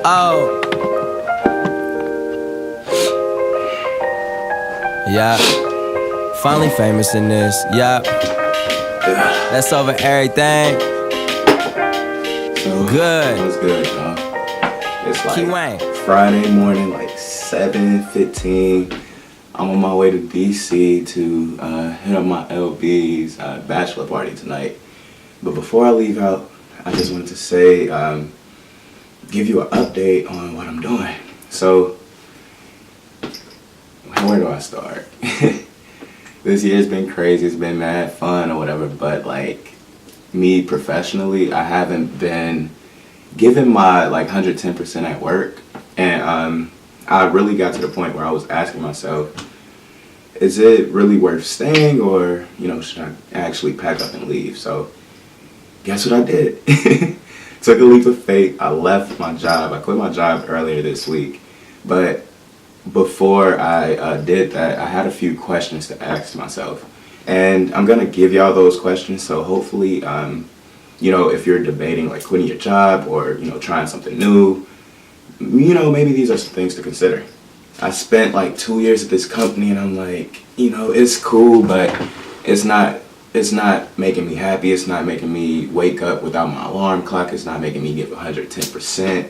Oh, yeah. Finally famous in this, yeah. That's over everything. So, Good. what's good, y'all? It's Key like Wayne. Friday morning, like 7:15. I'm on my way to DC to hit up my LB's bachelor party tonight. But before I leave out, I just wanted to say, give you an update on what I'm doing. So, where do I start? This year's been crazy. It's been mad fun or whatever, but like me professionally, I haven't been giving my like 110% at work, and I really got to the point where I was asking myself, is it really worth staying, or should I actually pack up and leave? So guess what I did? Took a leap of faith. I left my job. I quit my job earlier this week, but before I did that, I had a few questions to ask myself, and I'm gonna give y'all those questions. So hopefully, if you're debating like quitting your job or trying something new, maybe these are some things to consider. I spent like 2 years at this company, and I'm like, it's cool, but it's not making me happy. It's not making me wake up without my alarm clock. It's not making me give 110%.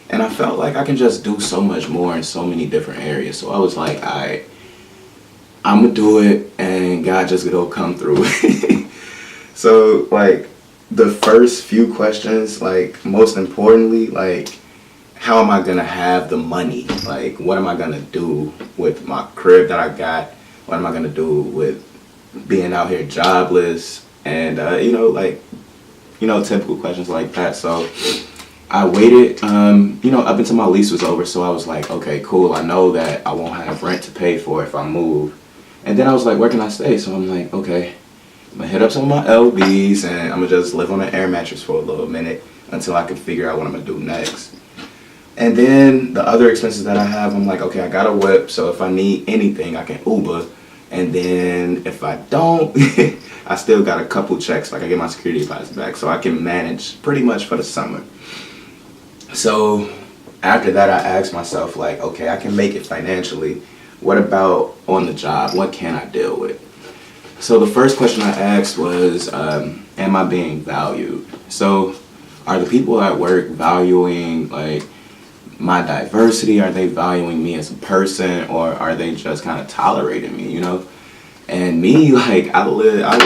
And I felt like I can just do so much more in so many different areas. So I was like, all right, I'm going to do it, and God just going to come through. So, like, the first few questions, like, most importantly, like, how am I going to have the money? Like, what am I going to do with my crib that I got? What am I going to do with being out here jobless? And, typical questions like that. So I waited, up until my lease was over. So I was like, okay, cool. I know that I won't have rent to pay for if I move. And then I was like, where can I stay? So I'm like, okay, I'm going to hit up some of my LBs, and I'm going to just live on an air mattress for a little minute until I can figure out what I'm going to do next. And then the other expenses that I have, I'm like, okay, I got a whip. So if I need anything, I can Uber. And then if I don't, I still got a couple checks. Like I get my security deposit back. So I can manage pretty much for the summer. So after that, I asked myself, like, okay, I can make it financially. What about on the job? What can I deal with? So the first question I asked was, am I being valued? So are the people at work valuing, like, my diversity? Are they valuing me as a person, or are they just kind of tolerating me, And me, like, I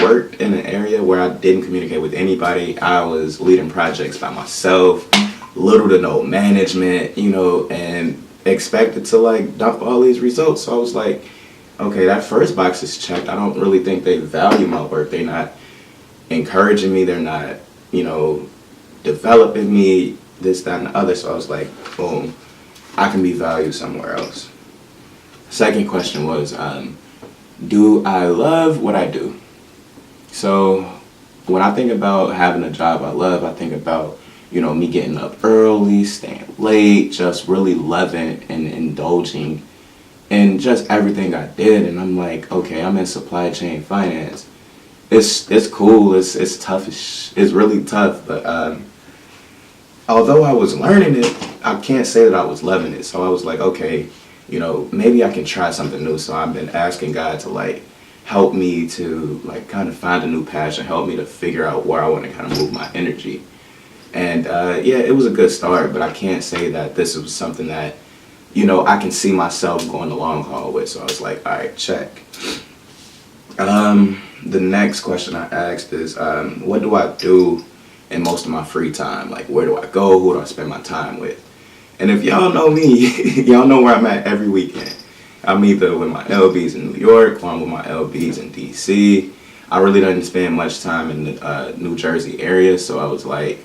worked in an area where I didn't communicate with anybody. I was leading projects by myself, little to no management, and expected to like dump all these results. So I was like, okay, that first box is checked. I don't really think they value my work. They're not encouraging me. They're not, developing me, this, that, and the other. So I was like, boom, I can be valued somewhere else. Second question was, do I love what I do? So when I think about having a job I love, I think about, me getting up early, staying late, just really loving and indulging in just everything I did. And I'm like, okay, I'm in supply chain finance. It's cool. It's tough. It's really tough. But although I was learning it, I can't say that I was loving it. So I was like, okay, maybe I can try something new. So I've been asking God to like help me to like kind of find a new passion, help me to figure out where I want to kind of move my energy. And it was a good start, but I can't say that this was something that, I can see myself going the long haul with. So I was like, all right, check. The next question I asked is, what do I do in most of my free time? Like, where do I go? Who do I spend my time with? And if y'all know me, y'all know where I'm at every weekend. I'm either with my LBs in New York or I'm with my LBs in DC. I really didn't spend much time in the New Jersey area, so I was like,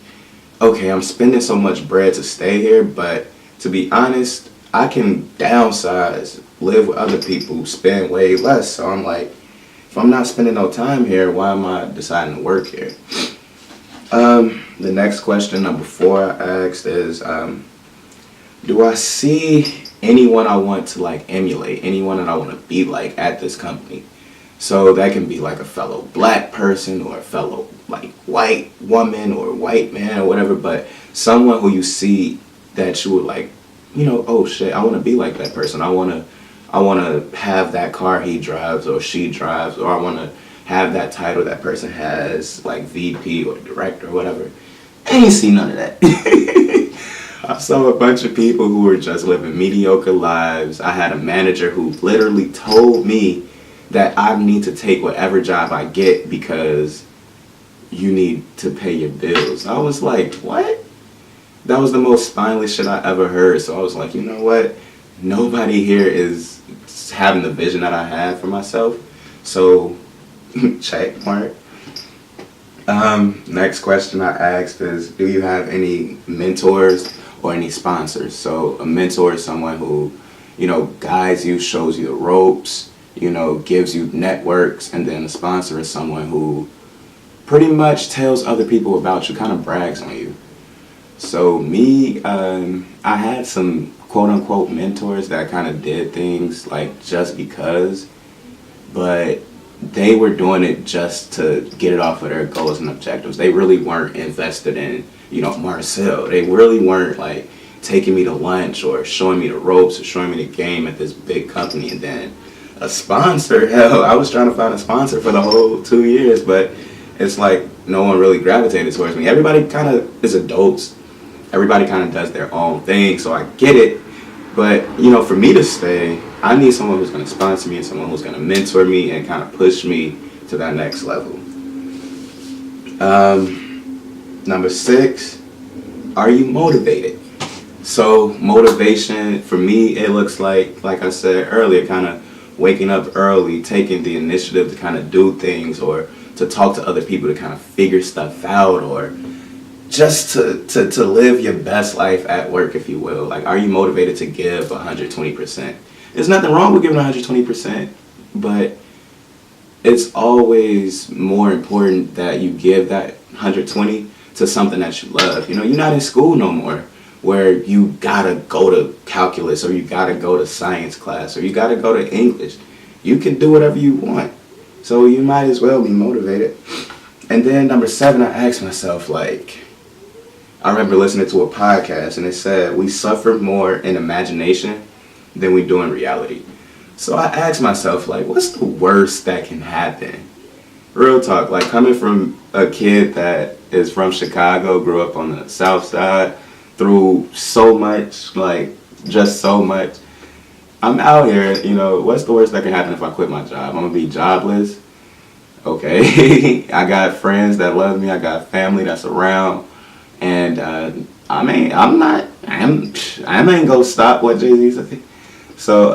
okay, I'm spending so much bread to stay here, but to be honest, I can downsize, live with other people, spend way less. So I'm like, if I'm not spending no time here, why am I deciding to work here? The next question, number 4, I asked is, do I see anyone I want to like emulate, anyone that I want to be like at this company? So that can be like a fellow black person or a fellow like white woman or white man or whatever, but someone who you see that you would like, oh shit, I want to be like that person. I want to have that car he drives or she drives, or I want to have that title that person has, like VP or director or whatever. I ain't see none of that. I saw a bunch of people who were just living mediocre lives. I had a manager who literally told me that I need to take whatever job I get because you need to pay your bills. I was like, what? That was the most spineless shit I ever heard. So I was like, you know what? Nobody here is having the vision that I have for myself. So, check mark. Next question I asked is, do you have any mentors or any sponsors? So a mentor is someone who, guides you, shows you the ropes, gives you networks. And then a sponsor is someone who pretty much tells other people about you, kind of brags on you. So me, I had some quote-unquote mentors that kind of did things like just because, but they were doing it just to get it off of their goals and objectives. They really weren't invested in, Marcel. They really weren't like taking me to lunch or showing me the ropes or showing me the game at this big company. And then a sponsor, hell, I was trying to find a sponsor for the whole 2 years, but it's like no one really gravitated towards me. Everybody kind of is adults. Everybody kind of does their own thing, so I get it. But, for me to stay, I need someone who's going to sponsor me and someone who's going to mentor me and kind of push me to that next level. Number 6, are you motivated? So motivation, for me, it looks like I said earlier, kind of waking up early, taking the initiative to kind of do things or to talk to other people to kind of figure stuff out, or just to live your best life at work, if you will. Like, are you motivated to give 120%? There's nothing wrong with giving 120%, but it's always more important that you give that 120 to something that you love. You're not in school no more where you gotta go to calculus or you gotta go to science class or you gotta go to English. You can do whatever you want. So you might as well be motivated. And then number 7, I asked myself, I remember listening to a podcast and it said we suffer more in imagination than we do in reality. So I asked myself, what's the worst that can happen? Real talk, coming from a kid that is from Chicago, grew up on the South Side, through so much, just so much. I'm out here, what's the worst that can happen if I quit my job? I'm gonna be jobless. Okay, I got friends that love me, I got family that's around. And I ain't gonna stop what Jay-Z said. So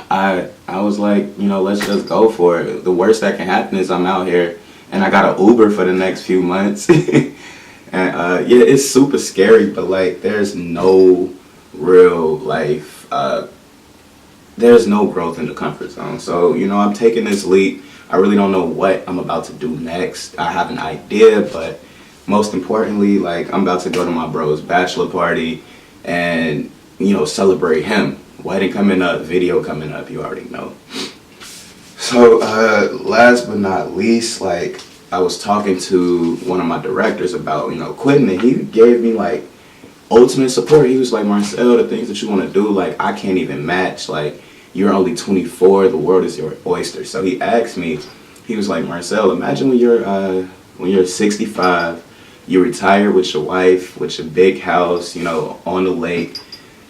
I was like, let's just go for it. The worst that can happen is I'm out here and I got an Uber for the next few months. And yeah, it's super scary, but there's no real life. There's no growth in the comfort zone. So I'm taking this leap. I really don't know what I'm about to do next. I have an idea, but most importantly, I'm about to go to my bro's bachelor party and, celebrate him. Wedding coming up, video coming up, you already know. So, last but not least, I was talking to one of my directors about, quitting, and he gave me, ultimate support. He was like, Marcel, the things that you want to do, I can't even match. You're only 24, the world is your oyster. So he asked me, he was like, Marcel, imagine when you're 65, you retire with your wife, with your big house, on the lake,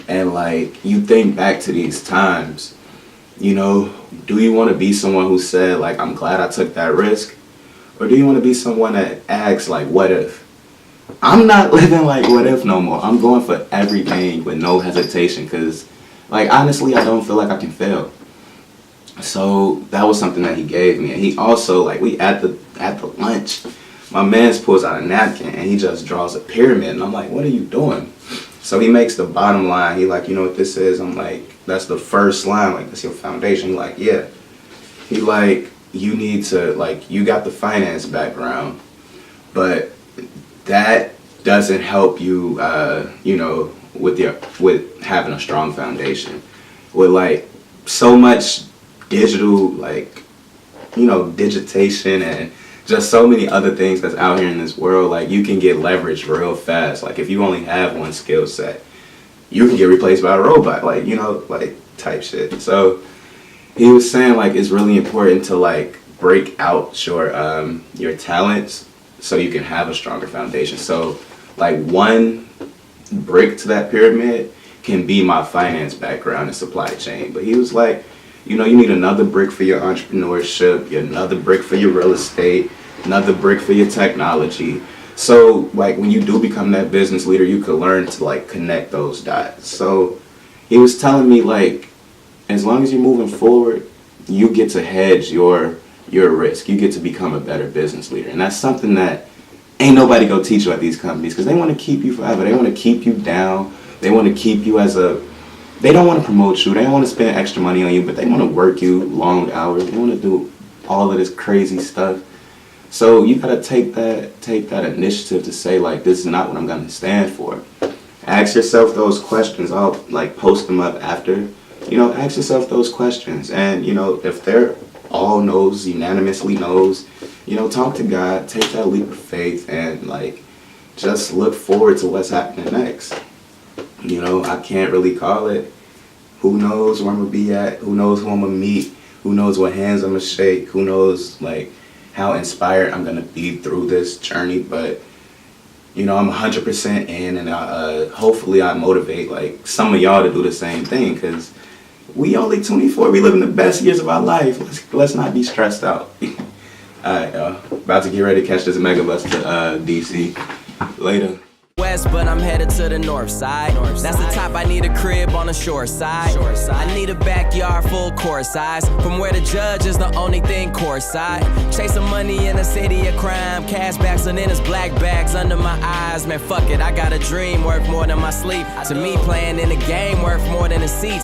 and you think back to these times, do you want to be someone who said, I'm glad I took that risk? Or do you want to be someone that asks, what if? I'm not living what if no more. I'm going for everything with no hesitation because, honestly, I don't feel like I can fail. So that was something that he gave me. And he also, we at the lunch, my man pulls out a napkin and he just draws a pyramid. And I'm like, what are you doing? So he makes the bottom line. He you know what this is? I'm like, that's the first line. That's your foundation. He yeah. He you need to, you got the finance background, but that doesn't help you, with having a strong foundation. With so much digital, digitation and just so many other things that's out here in this world. Like, you can get leveraged real fast. Like, if you only have one skill set, you can get replaced by a robot, like, you know, like, type shit. So he was saying, like, it's really important to, like, break out your talents so you can have a stronger foundation. So, like, one brick to that pyramid can be my finance background and supply chain. But he was like, you know, you need another brick for your entrepreneurship, another brick for your real estate, another brick for your technology. So, like, when you do become that business leader, you could learn to, like, connect those dots. So he was telling me, like, as long as you're moving forward, you get to hedge your risk. You get to become a better business leader. And that's something that ain't nobody go teach you at these companies, because they want to keep you forever. They want to keep you down. They want to keep you they don't want to promote you. They don't want to spend extra money on you, but they want to work you long hours. They want to do all of this crazy stuff. So you gotta take that initiative to say, like, this is not what I'm gonna stand for. Ask yourself those questions. I'll, like, post them up after. You know, ask yourself those questions. And, you know, if they're all no's, unanimously no's, you know, talk to God, take that leap of faith, and, like, just look forward to what's happening next. You know, I can't really call it. Who knows where I'm gonna be at? Who knows who I'm gonna meet? Who knows what hands I'm gonna shake? Who knows, like, how inspired I'm gonna be through this journey? But, you know, I'm 100% in, and hopefully I motivate, like, some of y'all to do the same thing, because we only 24. We living the best years of our life. Let's not be stressed out. Alright, y'all. About to get ready to catch this mega bus to DC. Later. West, but I'm headed to the north side. That's the top, I need a crib on the shore side. I need a backyard full court size. From where the judge is the only thing court side. Chasing money in a city of crime. Cash backs and then it's black bags under my eyes. Man, fuck it, I got a dream worth more than my sleep. To me, playing in the game worth more than the seats.